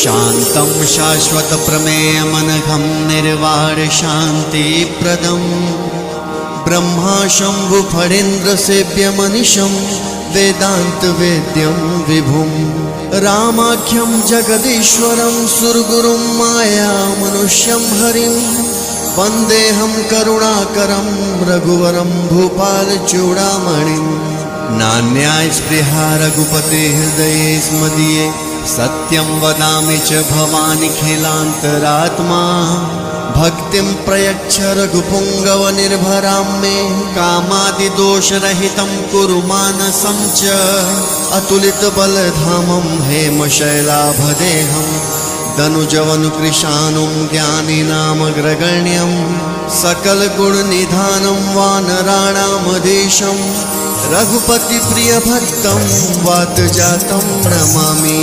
शान्तं शाश्वतप्रमेयमनघं निर्वाणशान्तिप्रदं ब्रह्मा शम्भुफणीन्द्रसेव्यमनिशं वेदान्तवेद्यं विभुं रामाख्यं जगदीश्वरं सुरगुरुं मायामनुष्यं हरिं वन्देऽहं करुणाकरं रघुवरं भूपालचूडामणिं नान्यायस्पृहा रघुपते हृदये स्मदीये सत्यं वदामि च भवानिखिलान्तरात्मा भक्तिं प्रयच्छ रघुपुङ्गवनिर्भरां मे कामादिदोषरहितं कुरु मानसं च अतुलितबलधामं हेमशैलाभदेहं दनुजवनुकृशानुं ज्ञानिनामग्रगण्यं सकलगुणनिधानं वानराणामधीशं रघुपतिप्रियभक्तं वातजातं नमामि।